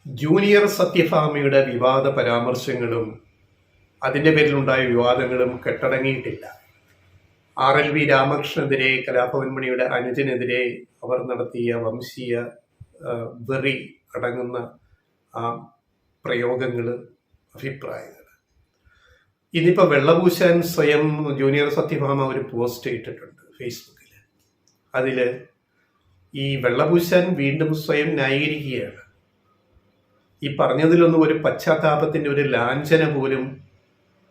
Junior സത്യഭാമയുടെ വിവാദ പരാമർശങ്ങളും അതിൻ്റെ പേരിലുണ്ടായ വിവാദങ്ങളും കെട്ടടങ്ങിയിട്ടില്ല. RLV രാമകൃഷ്ണനെതിരെ, കലാഭവൻ മണിയുടെ അനുജനെതിരെ അവർ നടത്തിയ വംശീയ വെറി അടങ്ങുന്ന ആ പ്രയോഗങ്ങൾ, അഭിപ്രായങ്ങൾ. ഇന്നിപ്പോൾ വെള്ളപൂശാൻ സ്വയം ജൂനിയർ സത്യഭാമ ഒരു പോസ്റ്റ് ഇട്ടിട്ടുണ്ട് ഫേസ്ബുക്കിൽ. അതിൽ ഈ വെള്ളപൂശാൻ വീണ്ടും സ്വയം ന്യായീകരിക്കുകയാണ്. ഈ പറഞ്ഞതിലൊന്നും ഒരു പശ്ചാത്താപത്തിൻ്റെ ഒരു ലാഞ്ചന പോലും,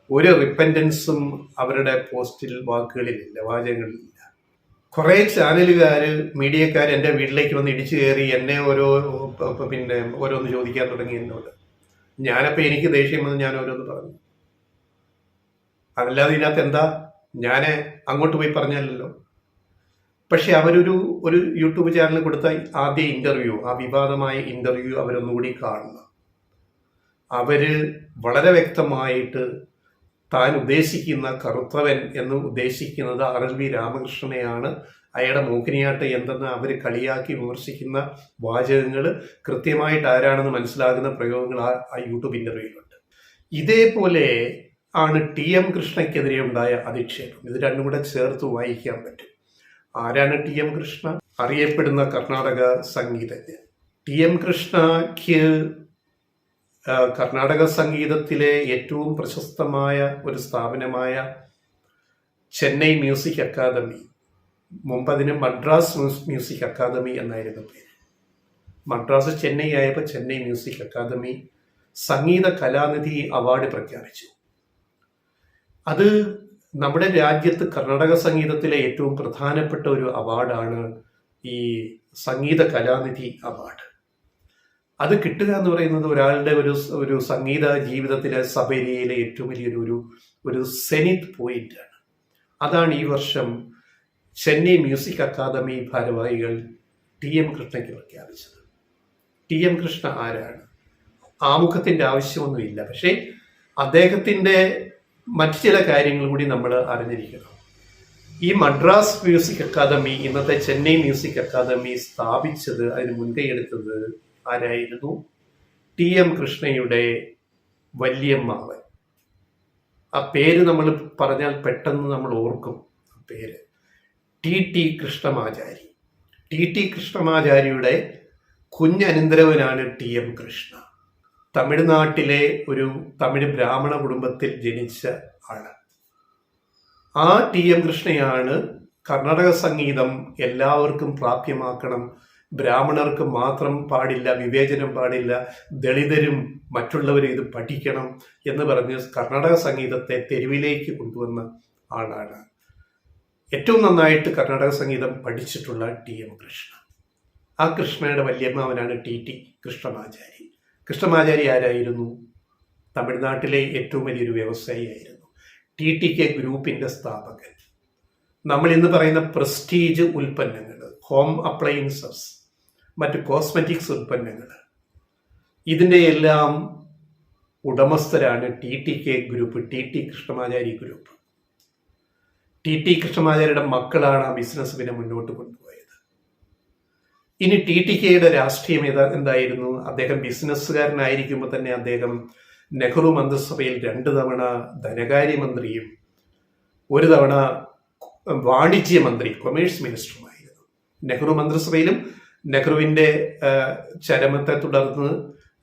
ഒരു റിപ്പൻറ്റൻസും അവരുടെ പോസ്റ്റിൽ, വാക്കുകളിലില്ല, വാചകങ്ങളിലില്ല. കുറേ ചാനലുകാർ, മീഡിയക്കാർ എൻ്റെ വീട്ടിലേക്ക് വന്ന് ഇടിച്ചു കയറി എന്നെ ഓരോന്ന് ചോദിക്കാൻ തുടങ്ങി എന്നോട്. ഞാനപ്പോൾ എനിക്ക് ദേഷ്യം വന്ന് ഞാൻ ഓരോന്ന് പറഞ്ഞു. അതല്ലാതെ ഇതിനകത്ത് എന്താ, ഞാൻ അങ്ങോട്ട് പോയി പറഞ്ഞല്ലോ. പക്ഷെ അവരൊരു യൂട്യൂബ് ചാനലിൽ കൊടുത്ത ആദ്യ ഇൻ്റർവ്യൂ, ആ വിവാദമായ ഇൻ്റർവ്യൂ അവരൊന്നുകൂടി കാണണം. അവര് വളരെ വ്യക്തമായിട്ട് താൻ ഉദ്ദേശിക്കുന്ന കറുത്തവൻ എന്ന് ഉദ്ദേശിക്കുന്നത് RLV രാമകൃഷ്ണനെയാണ്, അയാളുടെ മൂക്കിനിയാട്ടം എന്തെന്ന് അവർ കളിയാക്കി വിമർശിക്കുന്ന വാചകങ്ങൾ കൃത്യമായിട്ട് ആരാണെന്ന് മനസ്സിലാകുന്ന പ്രയോഗങ്ങൾ ആ യൂട്യൂബ് ഇൻ്റർവ്യൂവിലുണ്ട്. ഇതേപോലെ ആണ് TM കൃഷ്ണയ്ക്കെതിരെ ഉണ്ടായ അധിക്ഷേപം. ഇത് രണ്ടും കൂടെ ചേർത്ത് വായിക്കാൻ പറ്റും. ആരാണ് TM കൃഷ്ണ? അറിയപ്പെടുന്ന കർണാടക സംഗീതജ്ഞൻ. TM കൃഷ്ണയ്ക്ക് കർണാടക സംഗീതത്തിലെ ഏറ്റവും പ്രശസ്തമായ ഒരു സ്ഥാപനമായ ചെന്നൈ മ്യൂസിക് അക്കാദമി, മുമ്പ് അതിന് മദ്രാസ് മ്യൂസിക് അക്കാദമി എന്നായിരുന്നു പേര്. മദ്രാസ് ചെന്നൈ ആയപ്പോൾ ചെന്നൈ മ്യൂസിക് അക്കാദമി സംഗീത കലാനിധി അവാർഡ് പ്രഖ്യാപിച്ചു. അത് നമ്മുടെ രാജ്യത്ത് കർണാടക സംഗീതത്തിലെ ഏറ്റവും പ്രധാനപ്പെട്ട ഒരു അവാർഡാണ് ഈ സംഗീത കലാനിധി അവാർഡ്. അത് കിട്ടുക എന്ന് പറയുന്നത് ഒരാളുടെ ഒരു സംഗീത ജീവിതത്തിലെ സബരിയിലെ ഏറ്റവും വലിയൊരു സെനിത് പോയിന്റ് ആണ്. അതാണ് ഈ വർഷം ചെന്നൈ മ്യൂസിക് അക്കാദമി ഭാരവാഹികൾ TM കൃഷ്ണയ്ക്ക് പ്രഖ്യാപിച്ചത്. TM കൃഷ്ണ ആരാണ്? ആമുഖത്തിൻ്റെ ആവശ്യമൊന്നുമില്ല. പക്ഷേ അദ്ദേഹത്തിൻ്റെ മറ്റു ചില കാര്യങ്ങൾ കൂടി നമ്മൾ അറിഞ്ഞിരിക്കണം. ഈ മദ്രാസ് മ്യൂസിക് അക്കാദമി, ഇന്നത്തെ ചെന്നൈ മ്യൂസിക് അക്കാദമി സ്ഥാപിച്ചത്, അതിന് മുൻകൈ എടുത്തത് ആരായിരുന്നു? TM കൃഷ്ണയുടെ വല്യമ്മാവൻ. ആ പേര് നമ്മൾ പറഞ്ഞാൽ പെട്ടെന്ന് നമ്മൾ ഓർക്കും. ആ പേര് TT Krishnamachari. TT കൃഷ്ണമാചാരിയുടെ കുഞ്ഞനന്തരവനാണ് TM Krishna. തമിഴ്നാട്ടിലെ ഒരു തമിഴ് ബ്രാഹ്മണ കുടുംബത്തിൽ ജനിച്ച ആള്. ആ TM കൃഷ്ണയാണ് കർണാടക സംഗീതം എല്ലാവർക്കും പ്രാപ്യമാക്കണം, ബ്രാഹ്മണർക്ക് മാത്രം പാടില്ല, വിവേചനം പാടില്ല, ദളിതരും മറ്റുള്ളവരും ഇത് പഠിക്കണം എന്ന് പറഞ്ഞ് കർണാടക സംഗീതത്തെ തെരുവിലേക്ക് കൊണ്ടുവന്ന ആളാണ്. ഏറ്റവും നന്നായിട്ട് കർണാടക സംഗീതം പഠിച്ചിട്ടുള്ള TM കൃഷ്ണ. ആ കൃഷ്ണയുടെ വല്യമ്മാവനാണ് TT കൃഷ്ണമാചാരി. കൃഷ്ണമാചാരി ആരായിരുന്നു? തമിഴ്നാട്ടിലെ ഏറ്റവും വലിയൊരു വ്യവസായിയായിരുന്നു. TTK ഗ്രൂപ്പിൻ്റെ സ്ഥാപകൻ. നമ്മൾ ഇന്ന് പറയുന്ന പ്രസ്റ്റീജ് ഉൽപ്പന്നങ്ങൾ, ഹോം അപ്ലയൻസസ്, മറ്റ് കോസ്മെറ്റിക്സ് ഉൽപ്പന്നങ്ങൾ, ഇതിൻ്റെ എല്ലാം ഉടമസ്ഥരാണ് TTK group, TT Krishnamachari group. TT കൃഷ്ണമാചാരിയുടെ മക്കളാണ് ആ ബിസിനസ് പിന്നെ മുന്നോട്ട് കൊണ്ടുപോയത്. ഇനി TTKയുടെ രാഷ്ട്രീയം എന്തായിരുന്നു? അദ്ദേഹം ബിസിനസ്സുകാരനായിരിക്കുമ്പോൾ തന്നെ അദ്ദേഹം നെഹ്റു മന്ത്രിസഭയിൽ 2 തവണ ധനകാര്യമന്ത്രിയും 1 തവണ വാണിജ്യ മന്ത്രി, കൊമേഴ്സ് മിനിസ്റ്ററുമായിരുന്നു. നെഹ്റു മന്ത്രിസഭയിലും നെഹ്റുവിൻ്റെ ചരമത്തെ തുടർന്ന്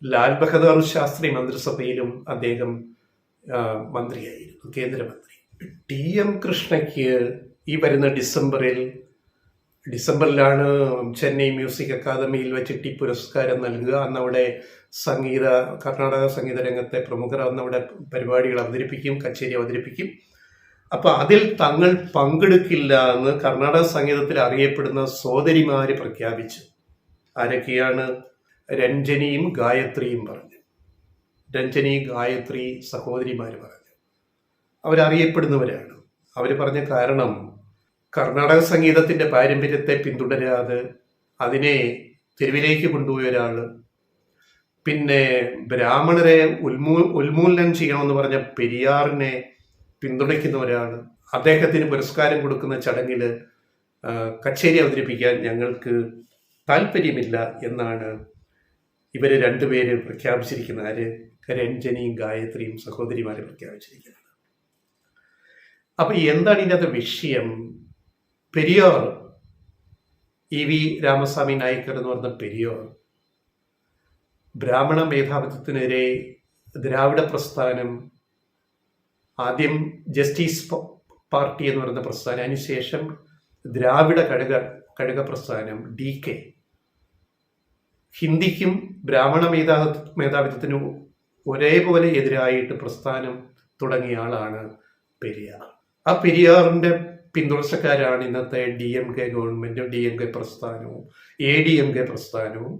ലാൽ ബഹദൂർ ശാസ്ത്രി മന്ത്രിസഭയിലും അദ്ദേഹം മന്ത്രിയായിരുന്നു, കേന്ദ്രമന്ത്രി. TM കൃഷ്ണയ്ക്ക് ഈ വരുന്ന ഡിസംബറിലാണ് ചെന്നൈ മ്യൂസിക് അക്കാദമിയിൽ വെച്ചിട്ട് ഈ പുരസ്കാരം നൽകുക. അന്ന് അവിടെ കർണാടക സംഗീത രംഗത്തെ പ്രമുഖർ അന്ന് അവിടെ പരിപാടികൾ അവതരിപ്പിക്കും, കച്ചേരി അവതരിപ്പിക്കും. അപ്പം അതിൽ തങ്ങൾ പങ്കെടുക്കില്ല എന്ന് കർണാടക സംഗീതത്തിൽ അറിയപ്പെടുന്ന സോദരിമാര് പ്രഖ്യാപിച്ചു. ആരൊക്കെയാണ്? രഞ്ജനിയും ഗായത്രിയും പറഞ്ഞു. രഞ്ജനി, ഗായത്രി സഹോദരിമാർ പറഞ്ഞു. അവരറിയപ്പെടുന്നവരാണ്. അവർ പറഞ്ഞ കാരണം, കർണാടക സംഗീതത്തിൻ്റെ പാരമ്പര്യത്തെ പിന്തുടരാതെ അതിനെ തെരുവിലേക്ക് കൊണ്ടുപോയ ഒരാൾ, പിന്നെ ബ്രാഹ്മണരെ ഉന്മൂലനം ചെയ്യണമെന്ന് പറഞ്ഞ പെരിയാറിനെ പിന്തുണയ്ക്കുന്ന ഒരാൾ, അദ്ദേഹത്തിന് പുരസ്കാരം കൊടുക്കുന്ന ചടങ്ങിൽ കച്ചേരി അവതരിപ്പിക്കാൻ ഞങ്ങൾക്ക് താല്പര്യമില്ല എന്നാണ് ഇവർ രണ്ടുപേര് പ്രഖ്യാപിച്ചിരിക്കുന്ന ആര്, രഞ്ജനിയും ഗായത്രിയും സഹോദരിമാരെ പ്രഖ്യാപിച്ചിരിക്കുന്നത്. അപ്പൊ എന്താണ് ഇതിൻ്റെ വിഷയം? പെരിയാർ, EV രാമസ്വാമി നായ്ക്കർ എന്ന് പറഞ്ഞ പെരിയാർ ബ്രാഹ്മണ മേധാവിത്വത്തിനെതിരെ ദ്രാവിഡ പ്രസ്ഥാനം, ആദ്യം ജസ്റ്റിസ് പാർട്ടി എന്ന് പറയുന്ന പ്രസ്ഥാനം, അതിനുശേഷം ദ്രാവിഡ കഴക പ്രസ്ഥാനം DK, ഹിന്ദിക്കും ബ്രാഹ്മണ മേധാവിത്വത്തിനും ഒരേപോലെ എതിരായിട്ട് പ്രസ്ഥാനം തുടങ്ങിയ ആളാണ് പെരിയാർ. ആ പെരിയാറിന്റെ പിന്തുടർച്ചക്കാരാണ് ഇന്നത്തെ DMK ഗവൺമെന്റും DMK പ്രസ്ഥാനവും ADMK പ്രസ്ഥാനവും.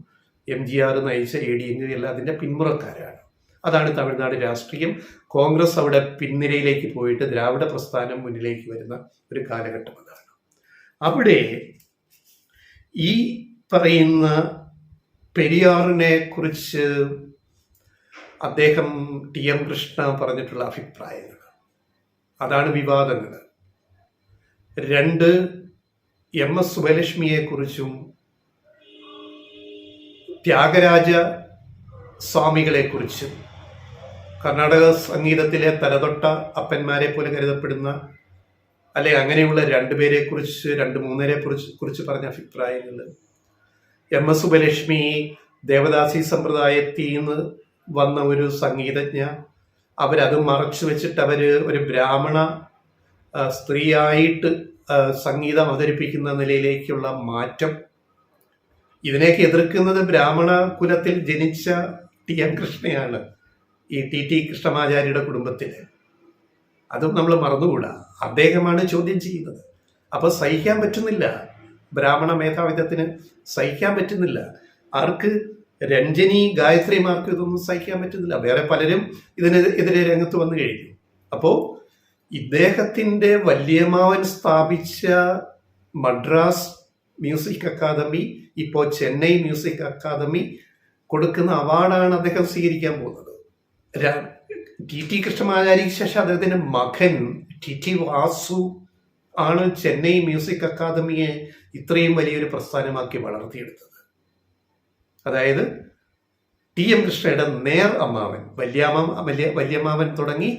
MGR നയിച്ച ADMK എല്ലാം അതിന്റെ പിന്മുറക്കാരാണ്. അതാണ് തമിഴ്നാട് രാഷ്ട്രീയം. കോൺഗ്രസ് അവിടെ പിൻനിരയിലേക്ക് പോയിട്ട് ദ്രാവിഡ പ്രസ്ഥാനം മുന്നിലേക്ക് വരുന്ന ഒരു കാലഘട്ടം അതാണ്. അവിടെ ഈ പറയുന്ന പെരിയാറിനെ കുറിച്ച് അദ്ദേഹം TM കൃഷ്ണ പറഞ്ഞിട്ടുള്ള അഭിപ്രായങ്ങൾ, അതാണ് വിവാദങ്ങൾ. 2, MS സുബലക്ഷ്മിയെ കുറിച്ചും ത്യാഗരാജ സ്വാമികളെ കുറിച്ചും, കർണാടക സംഗീതത്തിലെ തലതൊട്ട അപ്പന്മാരെ പോലെ കരുതപ്പെടുന്ന അല്ലെ അങ്ങനെയുള്ള 2 പേരെ കുറിച്ച് 2-3 കുറിച്ച് പറഞ്ഞ അഭിപ്രായങ്ങൾ. MS സുബലക്ഷ്മി ദേവദാസി സമ്പ്രദായത്തിൽ നിന്ന് വന്ന ഒരു സംഗീതജ്ഞ, അവരത് മറച്ചു വെച്ചിട്ട് അവര് ഒരു ബ്രാഹ്മണ സ്ത്രീയായിട്ട് സംഗീതം അവതരിപ്പിക്കുന്ന നിലയിലേക്കുള്ള മാറ്റം, ഇതിനെയൊക്കെ എതിർക്കുന്നത് ബ്രാഹ്മണ കുലത്തിൽ ജനിച്ച TM കൃഷ്ണയാണ്, ഈ TT കൃഷ്ണമാചാര്യയുടെ കുടുംബത്തില്. അതും നമ്മൾ മറന്നുകൂടാ. അദ്ദേഹമാണ് ചോദ്യം ചെയ്യുന്നത്. അപ്പൊ സഹിക്കാൻ പറ്റുന്നില്ല, ബ്രാഹ്മണ മേധാവിത്വത്തിന് സഹിക്കാൻ പറ്റുന്നില്ല. ആർക്ക്? രഞ്ജനി ഗായത്രിമാർക്ക് ഇതൊന്നും സഹിക്കാൻ പറ്റുന്നില്ല. വേറെ പലരും ഇതിനെതിരെ രംഗത്ത് വന്നു കഴിഞ്ഞു. അപ്പോ ഇദ്ദേഹത്തിന്റെ വല്യമാവൻ സ്ഥാപിച്ച മദ്രാസ് മ്യൂസിക് അക്കാദമി, ഇപ്പോൾ ചെന്നൈ മ്യൂസിക് അക്കാദമി കൊടുക്കുന്ന അവാർഡാണ് അദ്ദേഹം സ്വീകരിക്കാൻ പോകുന്നത്. TT കൃഷ്ണമാചാര്യക്ക് ശേഷം അദ്ദേഹത്തിന്റെ മകൻ TT വാസു ആണ് ചെന്നൈ മ്യൂസിക് അക്കാദമിയെ ഇത്രയും വലിയൊരു പ്രസ്ഥാനമാക്കി വളർത്തിയെടുത്തത്. അതായത് TM കൃഷ്ണയുടെ നേർ അമ്മാവൻ, വല്യമ്മാവൻ തുടങ്ങി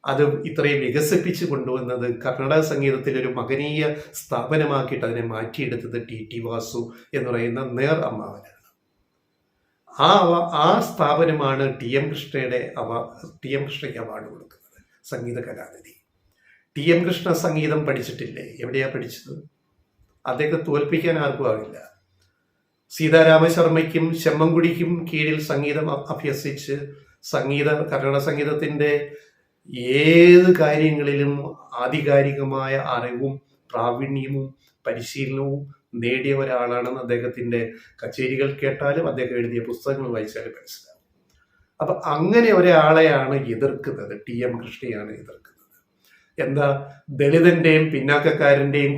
അത് ഇത്രയും വികസിപ്പിച്ചു കൊണ്ടുവന്നത് കർണാടക സംഗീതത്തിൽ ഒരു മകനീയ സ്ഥാപനമാക്കിയിട്ട് അതിനെ മാറ്റിയെടുത്തത് TT വാസു എന്ന് പറയുന്ന നേർ അമ്മാവനാണ്. ആ സ്ഥാപനമാണ് TM കൃഷ്ണയ്ക്ക് അവാർഡ് കൊടുക്കുന്നത്, സംഗീത കലാനിധി. TM കൃഷ്ണ സംഗീതം പഠിച്ചിട്ടില്ലേ? എവിടെയാ പഠിച്ചത്? അദ്ദേഹത്തെ തോൽപ്പിക്കാൻ ആർക്കും ആവില്ല. സീതാരാമശർമ്മയ്ക്കും ചെമ്മൻകുടിക്കും കീഴിൽ സംഗീതം അഭ്യസിച്ച് കർണാടക സംഗീതത്തിന്റെ ഏത് കാര്യങ്ങളിലും ആധികാരികമായ അറിവും പ്രാവീണ്യവും പരിശീലനവും നേടിയ ഒരാളാണെന്ന് അദ്ദേഹത്തിന്റെ കച്ചേരികൾ കേട്ടാലും അദ്ദേഹം എഴുതിയ പുസ്തകങ്ങൾ വായിച്ചാലും മനസ്സിലാവും. അപ്പൊ അങ്ങനെ ഒരാളെയാണ് എതിർക്കുന്നത്, TM കൃഷ്ണയാണ് എതിർക്കുന്നത്. എന്താ? ദളിതന്റെയും പിന്നാക്കക്കാരന്റെയും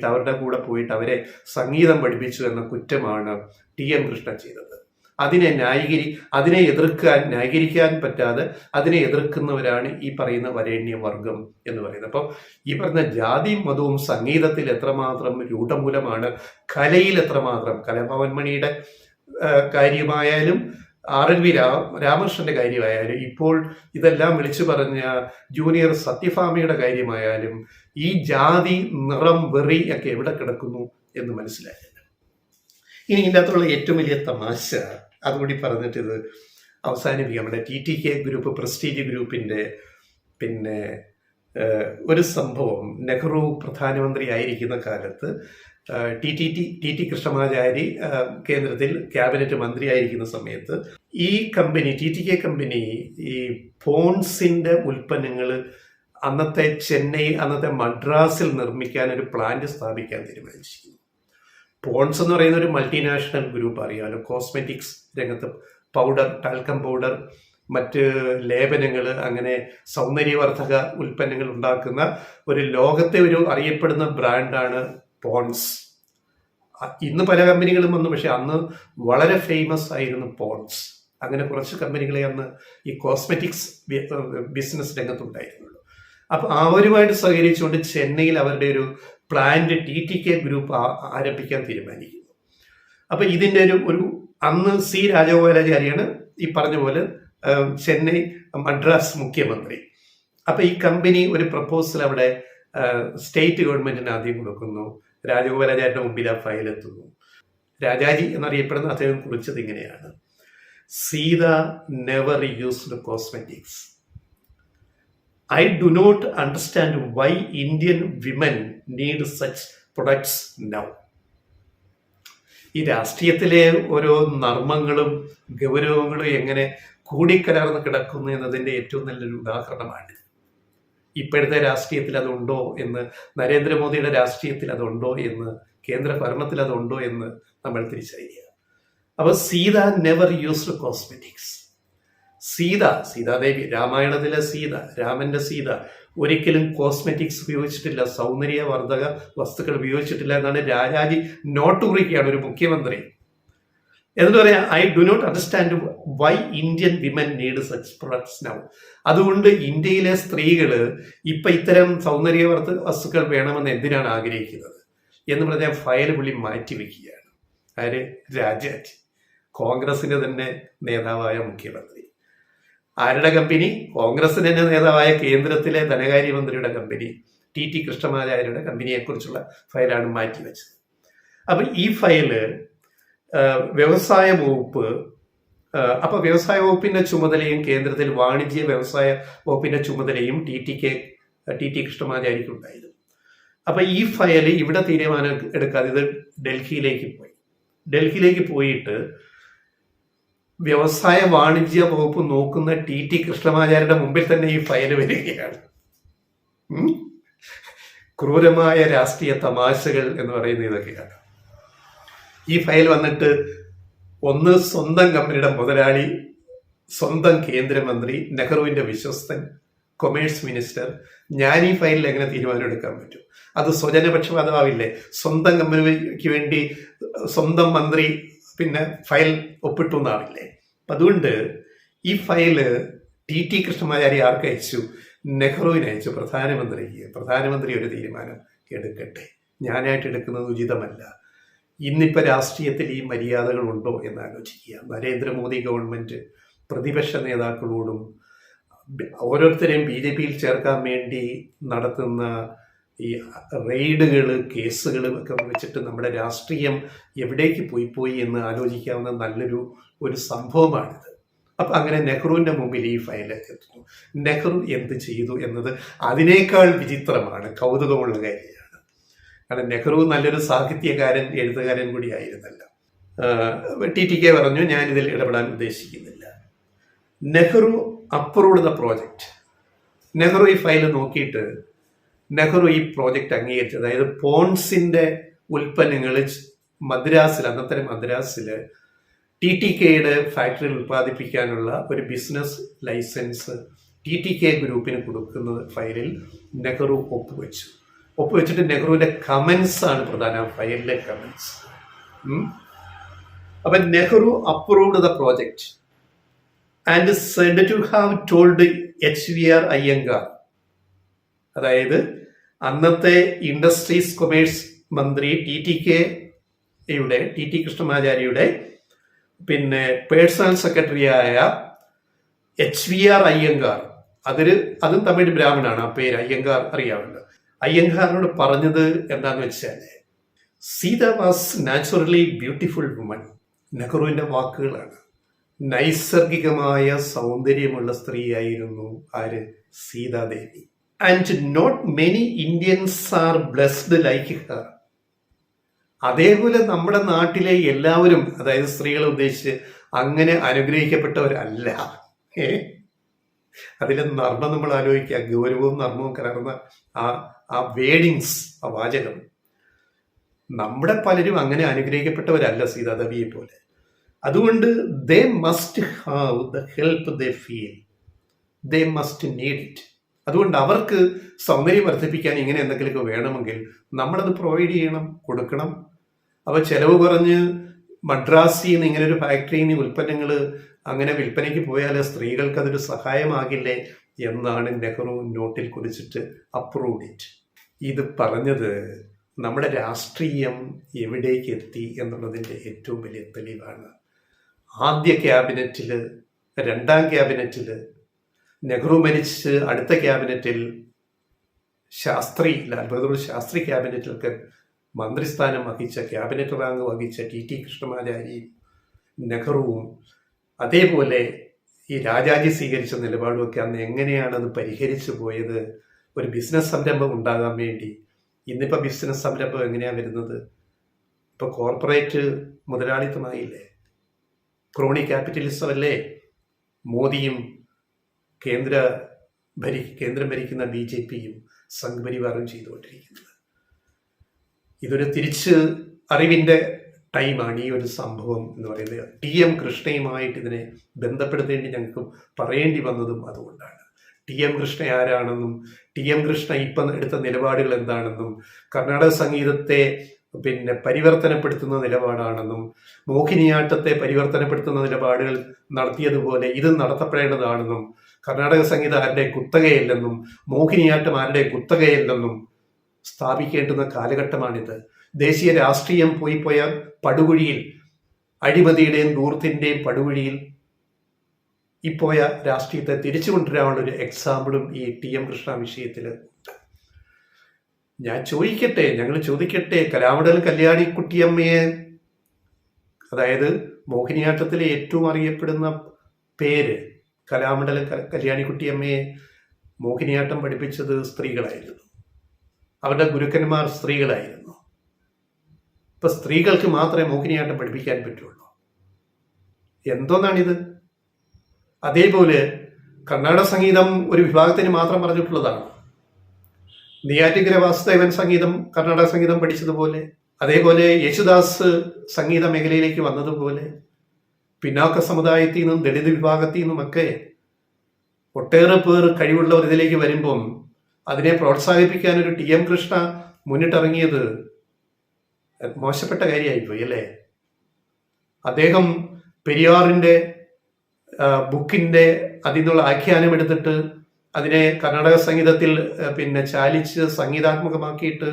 അവരുടെ കൂടെ പോയിട്ട് അവരെ സംഗീതം പഠിപ്പിച്ചു എന്ന കുറ്റമാണ് TM കൃഷ്ണ ചെയ്തത്. അതിനെ ന്യായീകരിക്കാൻ പറ്റാതെ അതിനെ എതിർക്കുന്നവരാണ് ഈ പറയുന്ന വരേണ്യവർഗം എന്ന് പറയുന്നത്. അപ്പം ഈ പറഞ്ഞ ജാതിയും മതവും സംഗീതത്തിൽ എത്രമാത്രം രൂഢമൂലമാണ്, കലയിൽ എത്രമാത്രം, കലാഭവൻ മണിയുടെ കാര്യമായാലും RLV രാമകൃഷ്ണന്റെ കാര്യമായാലും ഇപ്പോൾ ഇതെല്ലാം വിളിച്ചു പറഞ്ഞ ജൂനിയർ സത്യഭാമയുടെ കാര്യമായാലും ഈ ജാതി, നിറം, വെറി ഒക്കെ എവിടെ കിടക്കുന്നു എന്ന് മനസ്സിലായില്ല. ഇനി ഇതിൻ്റെ അകത്തുള്ള ഏറ്റവും വലിയ തമാശ അതുകൂടി പറഞ്ഞിട്ട് ഇത് അവസാനിപ്പിക്കാം. നമ്മുടെ TTK ഗ്രൂപ്പ്, പ്രസ്റ്റീജ് ഗ്രൂപ്പിന്റെ ഒരു സംഭവം, നെഹ്റു പ്രധാനമന്ത്രി ആയിരിക്കുന്ന കാലത്ത് TT കൃഷ്ണമാചാരി കേന്ദ്രത്തിൽ ക്യാബിനറ്റ് മന്ത്രിയായിരിക്കുന്ന സമയത്ത് ഈ കമ്പനി TTK കമ്പനി ഈ പോൺസിന്റെ ഉൽപ്പന്നങ്ങൾ അന്നത്തെ മദ്രാസിൽ നിർമ്മിക്കാൻ ഒരു പ്ലാന്റ് സ്ഥാപിക്കാൻ തീരുമാനിച്ചിരുന്നു. പോൺസ് എന്ന് പറയുന്ന ഒരു മൾട്ടിനാഷണൽ ഗ്രൂപ്പ് അറിയാമല്ലോ. കോസ്മെറ്റിക്സ് രംഗത്ത് പൗഡർ, ടാൽക്കം പൗഡർ, മറ്റ് ലേപനങ്ങൾ, അങ്ങനെ സൗന്ദര്യവർദ്ധക ഉൽപ്പന്നങ്ങൾ ഉണ്ടാക്കുന്ന ലോകത്തെ ഒരു അറിയപ്പെടുന്ന ബ്രാൻഡാണ് പോൺസ്. ഇന്ന് പല കമ്പനികളും വന്നു, പക്ഷെ അന്ന് വളരെ ഫേമസ് ആയിരുന്നു പോൺസ്. അങ്ങനെ കുറച്ച് കമ്പനികളെ അന്ന് ഈ കോസ്മെറ്റിക്സ് ബിസിനസ് രംഗത്തുണ്ടായിരുന്നുള്ളൂ. അപ്പൊ അവരുമായിട്ട് സഹകരിച്ചുകൊണ്ട് ചെന്നൈയിൽ അവരുടെ ഒരു പ്ലാന്റ് TTK ഗ്രൂപ്പ് ആരംഭിക്കാൻ തീരുമാനിക്കുന്നു. അപ്പൊ ഇതിന്റെ ഒരു അന്ന് സി രാജഗോപാലാചാരിയാണ് ഈ പറഞ്ഞ പോലെ ചെന്നൈ മദ്രാസ് മുഖ്യമന്ത്രി. അപ്പൊ ഈ കമ്പനി ഒരു പ്രപ്പോസൽ അവിടെ സ്റ്റേറ്റ് ഗവൺമെന്റിന് ആദ്യം കൊടുക്കുന്നു. രാജഗോപാലാചാര്യന്റെ മുമ്പിൽ ആ ഫയൽ എത്തുന്നു. രാജാജി എന്നറിയപ്പെടുന്ന അദ്ദേഹം കുറിച്ചത് ഇങ്ങനെയാണ്: Sita never used cosmetics. I do not understand why Indian women need such products now. ഈ രാഷ്ട്രീയത്തിലെ ഓരോ നർമ്മങ്ങളും ഗൗരവങ്ങളും എങ്ങനെ കൂടിക്കലർന്ന് കിടക്കുന്നു എന്നതിൻ്റെ ഏറ്റവും നല്ലൊരു ഉദാഹരണമാണ്. ഇപ്പോഴത്തെ രാഷ്ട്രീയത്തിൽ അതുണ്ടോ എന്ന്, നരേന്ദ്രമോദിയുടെ രാഷ്ട്രീയത്തിൽ അതുണ്ടോ എന്ന്, കേന്ദ്ര ഭരണത്തിൽ അതുണ്ടോ എന്ന് നമ്മൾ തിരിച്ചറിയുക. അപ്പോൾ Sita never used cosmetics. Sitadevi, രാമായണത്തിലെ സീത, രാമന്റെ സീത ഒരിക്കലും കോസ്മെറ്റിക്സ് ഉപയോഗിച്ചിട്ടില്ല, സൗന്ദര്യവർദ്ധക വസ്തുക്കൾ ഉപയോഗിച്ചിട്ടില്ല എന്നാണ് രാജാജി നോട്ട് കുറിക്കുകയാണ് ഒരു മുഖ്യമന്ത്രി. എന്നിട്ട് പറയാം, I do not understand why Indian women need such products now. അതുകൊണ്ട് ഇന്ത്യയിലെ സ്ത്രീകൾ ഇപ്പൊ ഇത്തരം സൗന്ദര്യവർദ്ധക വസ്തുക്കൾ വേണമെന്ന് എന്തിനാണ് ആഗ്രഹിക്കുന്നത് എന്ന് പറഞ്ഞാൽ ഫയൽ പുള്ളി മാറ്റിവെക്കുകയാണ്. ആര്? രാജാജി, കോൺഗ്രസിന്റെ തന്നെ നേതാവായ മുഖ്യമന്ത്രി. ആരുടെ കമ്പനി? കോൺഗ്രസിന് തന്നെ നേതാവായ കേന്ദ്രത്തിലെ ധനകാര്യമന്ത്രിയുടെ കമ്പനി, ടി കൃഷ്ണമാചാര്യരുടെ കമ്പനിയെക്കുറിച്ചുള്ള ഫയലാണ് മാറ്റിവെച്ചത്. അപ്പൊ ഈ ഫയല് വ്യവസായ വകുപ്പ്, അപ്പൊ വ്യവസായ വകുപ്പിന്റെ ചുമതലയും കേന്ദ്രത്തിൽ വാണിജ്യ വ്യവസായ വകുപ്പിന്റെ ചുമതലയും ടി കൃഷ്ണമാചാരിക്ക് ഉണ്ടായിരുന്നു. അപ്പൊ ഈ ഫയല് ഇവിടെ തീരുമാനം എടുക്കാതെ ഇത് ഡൽഹിയിലേക്ക് പോയിട്ട് വ്യവസായ വാണിജ്യ വകുപ്പ് നോക്കുന്ന ടി കൃഷ്ണമാചാര്യരുടെ മുമ്പിൽ തന്നെ ഈ ഫയൽ വരികയാണ്. ക്രൂരമായ രാഷ്ട്രീയ തമാശകൾ എന്ന് പറയുന്ന ഇതൊക്കെയാണ്. ഈ ഫയൽ വന്നിട്ട് ഒന്ന് സ്വന്തം കമ്പനിയുടെ മുതലാളി, സ്വന്തം കേന്ദ്രമന്ത്രി, നെഹ്റുവിന്റെ വിശ്വസ്തൻ, കൊമേഴ്സ് മിനിസ്റ്റർ, ഞാൻ ഈ ഫയലിൽ എങ്ങനെ തീരുമാനം എടുക്കാൻ പറ്റും? അത് സ്വജനപക്ഷപാതമാവില്ലേ? സ്വന്തം കമ്പനിക്ക് വേണ്ടി സ്വന്തം മന്ത്രി പിന്നെ ഫയൽ ഒപ്പിട്ടു എന്നാവില്ലേ? അതുകൊണ്ട് ഈ ഫയല് ടി കൃഷ്ണമാചാരി ആർക്ക് അയച്ചു? നെഹ്റുവിന് അയച്ചു, പ്രധാനമന്ത്രിക്ക്. പ്രധാനമന്ത്രി ഒരു തീരുമാനം എടുക്കട്ടെ, ഞാനായിട്ട് എടുക്കുന്നത് ഉചിതമല്ല. ഇന്നിപ്പോൾ രാഷ്ട്രീയത്തിൽ ഈ മര്യാദകൾ ഉണ്ടോ എന്ന് ആലോചിക്കുക. നരേന്ദ്രമോദി ഗവൺമെന്റ് പ്രതിപക്ഷ നേതാക്കളോടും ഓരോരുത്തരെയും BJPയിൽ ചേർക്കാൻ വേണ്ടി നടത്തുന്ന ഈ റെയ്ഡുകൾ, കേസുകൾ ഒക്കെ വെച്ചിട്ട് നമ്മുടെ രാഷ്ട്രീയം എവിടേക്ക് പോയി എന്ന് ആലോചിക്കാവുന്ന നല്ലൊരു സംഭവമാണിത്. അപ്പം അങ്ങനെ നെഹ്റുവിൻ്റെ മുമ്പിൽ ഈ ഫയൽ എത്തുന്നു. നെഹ്റു എന്ത് ചെയ്തു എന്നത് അതിനേക്കാൾ വിചിത്രമാണ്, കൗതുകമുള്ള കാര്യമാണ്. കാരണം നെഹ്റു നല്ലൊരു സാഹിത്യകാരൻ, എഴുത്തുകാരൻ കൂടിയായിരുന്നല്ലോ. ടി പറഞ്ഞു, ഞാനിതിൽ ഇടപെടാൻ ഉദ്ദേശിക്കുന്നില്ല. Nehru approved the project. Nehru ഈ ഫയൽ നോക്കിയിട്ട് നെഹ്റു ഈ പ്രോജക്റ്റ് അംഗീകരിച്ചു. അതായത് പോൺസിന്റെ ഉൽപ്പന്നങ്ങൾ അന്നത്തെ മദ്രാസിൽ TTKയുടെ ഫാക്ടറിയിൽ ഉൽപ്പാദിപ്പിക്കാനുള്ള ഒരു ബിസിനസ് ലൈസൻസ് TTK ഗ്രൂപ്പിന് കൊടുക്കുന്ന ഫയലിൽ നെഹ്റു ഒപ്പുവെച്ചിട്ട് നെഹ്റുവിന്റെ കമന്റ്സ് ആണ് പ്രധാന ഫയലിലെ കമന്റ്സ്. അപ്പൊ Nehru approved the project and said to have told HVR Iyengar, അതായത് അന്നത്തെ ഇൻഡസ്ട്രീസ് കൊമേഴ്സ് മന്ത്രി ടി കൃഷ്ണമാചാരിയുടെ പിന്നെ പേഴ്സണൽ സെക്രട്ടറിയായ HVR അയ്യങ്കാർ, അതും തമിഴ് ബ്രാഹ്മണാണ് ആ പേര്, അയ്യങ്കാർ അറിയാമല്ലോ. അയ്യങ്കാറിനോട് പറഞ്ഞത് എന്താന്ന് വെച്ചാൽ, Sita was naturally beautiful woman. നെഹ്റുവിന്റെ വാക്കുകളാണ്. നൈസർഗികമായ സൗന്ദര്യമുള്ള സ്ത്രീയായിരുന്നു ആര്? Sitadevi. And not many Indians are blessed like her. അതേപോലെ നമ്മുടെ നാട്ടിലെ എല്ലാവരും, അതായത് സ്ത്രീകളെ ഉദ്ദേശിച്ച്, അങ്ങനെ അനുഗ്രഹിക്കപ്പെട്ടവരല്ല. അതിലെ നർമ്മം നമ്മൾ ആലോചിക്കുക, ഗൗരവവും നർമ്മവും കലർന്ന ആ വേഡിങ്സ്, ആ വാചകം. നമ്മുടെ പലരും അങ്ങനെ അനുഗ്രഹിക്കപ്പെട്ടവരല്ല സീതാദേവിയെ പോലെ. അതുകൊണ്ട് they must have the help they feel, they must need it. അതുകൊണ്ട് അവർക്ക് സൗന്ദര്യം വർദ്ധിപ്പിക്കാൻ ഇങ്ങനെ എന്തെങ്കിലുമൊക്കെ വേണമെങ്കിൽ നമ്മളത് പ്രൊവൈഡ് ചെയ്യണം, കൊടുക്കണം. അപ്പോൾ ചെലവ് കുറഞ്ഞ് മദ്രാസിൽ നിന്ന് ഇങ്ങനെ ഒരു ഫാക്ടറിയിൽ നിന്ന് ഉൽപ്പന്നങ്ങൾ അങ്ങനെ വിൽപ്പനയ്ക്ക് പോയാൽ സ്ത്രീകൾക്ക് അതൊരു സഹായമാകില്ലേ എന്നാണ് നെഹ്റു നോട്ടിൽ കുറിച്ചിട്ട് അപ്രൂവ്ഡ് ഇറ്റ്. ഇത് പറഞ്ഞത് നമ്മുടെ രാഷ്ട്രീയം എവിടേക്ക് എത്തി എന്നുള്ളതിൻ്റെ ഏറ്റവും വലിയ തെളിവാണ്. ആദ്യ ക്യാബിനറ്റിൽ, രണ്ടാം ക്യാബിനറ്റിൽ, നെഹ്റു മരിച്ച് അടുത്ത ക്യാബിനറ്റിൽ ശാസ്ത്രി, ലാൽ ബഹദൂർ ശാസ്ത്രി ക്യാബിനറ്റിലൊക്കെ മന്ത്രിസ്ഥാനം വഹിച്ച, ക്യാബിനറ്റ് റാങ്ക് വഹിച്ച ടി കൃഷ്ണമാചാരിയും നെഹ്റുവും അതേപോലെ ഈ രാജാജി സ്വീകരിച്ച നിലപാടുമൊക്കെ അന്ന് എങ്ങനെയാണ് അത് പരിഹരിച്ചു പോയത്? ഒരു ബിസിനസ് സംരംഭം ഉണ്ടാകാൻ വേണ്ടി. ഇന്നിപ്പോൾ ബിസിനസ് സംരംഭം എങ്ങനെയാണ് വരുന്നത്? ഇപ്പോൾ കോർപ്പറേറ്റ് മുതലാളിത്തമായില്ലേ, ക്രോണി ക്യാപിറ്റലിസം അല്ലേ മോദിയും കേന്ദ്രം ഭരിക്കുന്ന BJPയും സംഘപരിവാറും ചെയ്തുകൊണ്ടിരിക്കുന്നത്. ഇതൊരു തിരിച്ച് അറിവിൻ്റെ ടൈമാണ് ഈ ഒരു സംഭവം എന്ന് പറയുന്നത്. TM കൃഷ്ണയുമായിട്ട് ഇതിനെ ബന്ധപ്പെടുത്തേണ്ടി ഞങ്ങൾക്ക് പറയേണ്ടി വന്നതും അതുകൊണ്ടാണ്. TM കൃഷ്ണ ആരാണെന്നും TM കൃഷ്ണ ഇപ്പം എടുത്ത നിലപാടുകൾ എന്താണെന്നും കർണാടക സംഗീതത്തെ പരിവർത്തനപ്പെടുത്തുന്ന നിലപാടാണെന്നും മോഹിനിയാട്ടത്തെ പരിവർത്തനപ്പെടുത്തുന്ന നിലപാടുകൾ നടത്തിയതുപോലെ ഇത് നടത്തപ്പെടേണ്ടതാണെന്നും കർണാടക സംഗീതം ആരുടെ കുത്തകയല്ലെന്നും മോഹിനിയാട്ടം ആരുടെ കുത്തകയല്ലെന്നും സ്ഥാപിക്കേണ്ടുന്ന കാലഘട്ടമാണിത്. ദേശീയ രാഷ്ട്രീയം പോയ പടുകുഴിയിൽ, അഴിമതിയുടെയും ദൂർത്തിൻ്റെയും പടുകുഴിയിൽ പോയ രാഷ്ട്രീയത്തെ തിരിച്ചു കൊണ്ടുവരാനുള്ളൊരു എക്സാമ്പിളും ഈ TM കൃഷ്ണ വിഷയത്തിൽ ഉണ്ട്. ഞങ്ങൾ ചോദിക്കട്ടെ, കലാമണ്ഡലം കല്യാണിക്കുട്ടിയമ്മയെ, അതായത് മോഹിനിയാട്ടത്തിലെ ഏറ്റവും അറിയപ്പെടുന്ന പേര് കലാമണ്ഡലം കല്യാണിക്കുട്ടിയമ്മയെ മോഹിനിയാട്ടം പഠിപ്പിച്ചത് സ്ത്രീകളായിരുന്നു. അവരുടെ ഗുരുക്കന്മാർ സ്ത്രീകളായിരുന്നു. ഇപ്പൊ സ്ത്രീകൾക്ക് മാത്രമേ മോഹിനിയാട്ടം പഠിപ്പിക്കാൻ പറ്റുള്ളൂ. എന്തോന്നാണിത്? അതേപോലെ കർണാടക സംഗീതം ഒരു വിഭാഗത്തിന് മാത്രം പറഞ്ഞിട്ടുള്ളതാണ്. നെയ്യാറ്റിൻകര വാസുദേവൻ സംഗീതം കർണാടക സംഗീതം പഠിച്ചതുപോലെ, അതേപോലെ യേശുദാസ് സംഗീത മേഖലയിലേക്ക് വന്നതുപോലെ, പിന്നാക്ക സമുദായത്തിൽ നിന്നും ദളിത് വിഭാഗത്തിൽ നിന്നുമൊക്കെ ഒട്ടേറെ പേർ കഴിവുള്ളവർ ഇതിലേക്ക് വരുമ്പം അതിനെ പ്രോത്സാഹിപ്പിക്കാൻ ഒരു TM കൃഷ്ണ മുന്നിട്ടിറങ്ങിയത് മോശപ്പെട്ട കാര്യമായിപ്പോയി അല്ലേ? അദ്ദേഹം പെരിയാറിൻ്റെ ബുക്കിൻ്റെ അതിൽ നിന്നുള്ള ആഖ്യാനം എടുത്തിട്ട് അതിനെ കർണാടക സംഗീതത്തിൽ ചാലിച്ച് സംഗീതാത്മകമാക്കിയിട്ട്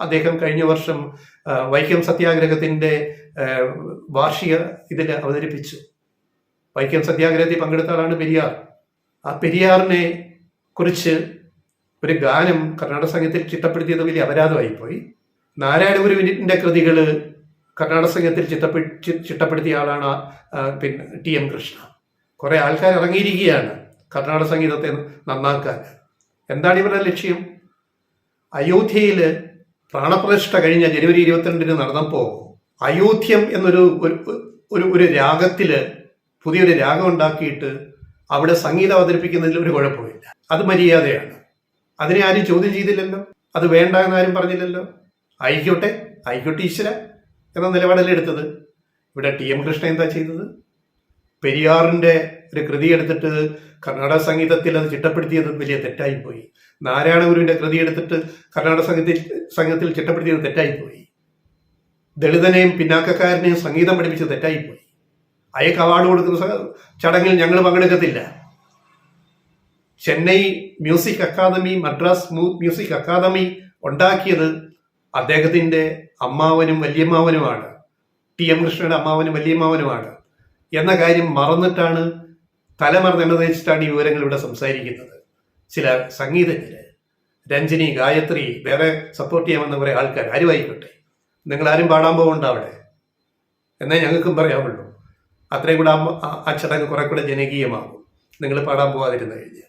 അദ്ദേഹം കഴിഞ്ഞ വർഷം വൈക്കം സത്യാഗ്രഹത്തിൻ്റെ വാർഷിക ഇതിൽ അവതരിപ്പിച്ചു. വൈക്കം സത്യാഗ്രഹത്തിൽ പങ്കെടുത്ത ആളാണ് പെരിയാർ. ആ പെരിയാറിനെ കുറിച്ച് ഒരു ഗാനം കർണാടക സംഗീതത്തിൽ ചിട്ടപ്പെടുത്തിയത് വലിയ അപരാധമായിപ്പോയി. നാരായണ ഗുരുവിൻ്റെ കൃതികൾ കർണാടക സംഗീതത്തിൽ ചിട്ടപ്പെടുത്തിയ ആളാണ് TM കൃഷ്ണ. കുറെ ആൾക്കാർ ഇറങ്ങിയിരിക്കുകയാണ് കർണാടക സംഗീതത്തെ നന്നാക്കാൻ. എന്താണ് ഇവരുടെ ലക്ഷ്യം? അയോധ്യയിൽ പ്രാണപ്രതിഷ്ഠ കഴിഞ്ഞ ജനുവരി 22 നടന്നപ്പോൾ അയോധ്യം എന്നൊരു ഒരു രാഗത്തില് പുതിയൊരു രാഗം ഉണ്ടാക്കിയിട്ട് അവിടെ സംഗീതം അവതരിപ്പിക്കുന്നതിൽ ഒരു കുഴപ്പമില്ല. അത് മര്യാദയാണ്. അതിനെ ആരും ചോദ്യം ചെയ്തില്ലല്ലോ. അത് വേണ്ട എന്നാരും പറഞ്ഞില്ലല്ലോ. ആയിക്കോട്ടെ ഈശ്വര എന്ന നിലപാടല്ലേ എടുത്തത്. ഇവിടെ TM കൃഷ്ണ എന്താ ചെയ്തത്? പെരിയാറിന്റെ ഒരു കൃതി എടുത്തിട്ട് കർണാടക സംഗീതത്തിൽ അത് ചിട്ടപ്പെടുത്തിയത് വലിയ തെറ്റായിപ്പോയി. നാരായണ ഗുരുവിന്റെ കൃതി എടുത്തിട്ട് കർണാടക സംഗീതത്തിൽ ചിട്ടപ്പെടുത്തിയത് തെറ്റായിപ്പോയി. ദളിതനെയും പിന്നാക്കക്കാരനെയും സംഗീതം പഠിപ്പിച്ചത് തെറ്റായിപ്പോയി. അയക്ക് അവാർഡ് കൊടുക്കുന്ന ചടങ്ങിൽ ഞങ്ങൾ പങ്കെടുക്കത്തില്ല. Chennai music academy, Madras music academy ഉണ്ടാക്കിയത് അദ്ദേഹത്തിന്റെ അമ്മാവനും വല്യമ്മാവനുമാണ്. TM കൃഷ്ണയുടെ അമ്മാവനും വല്യമ്മാവനുമാണ് എന്ന കാര്യം മറന്നിട്ടാണ്, തലമറന്ന് വെച്ചിട്ടാണ് ഈ വിവരങ്ങൾ ഇവിടെ സംസാരിക്കുന്നത്. ചില സംഗീതജ്ഞര്, രഞ്ജിനി, ഗായത്രി, വേറെ സപ്പോർട്ട് ചെയ്യാമെന്ന കുറെ ആൾക്കാർ, ആരുമായിക്കോട്ടെ, നിങ്ങളാരും പാടാൻ പോകണ്ട അവിടെ എന്നേ ഞങ്ങൾക്കും പറയാവുള്ളൂ. അത്രയും കൂടെ ആ ചടങ്ങ് കുറെ കൂടെ ജനകീയമാകും നിങ്ങൾ പാടാൻ പോകാതിരുന്നു കഴിഞ്ഞാൽ.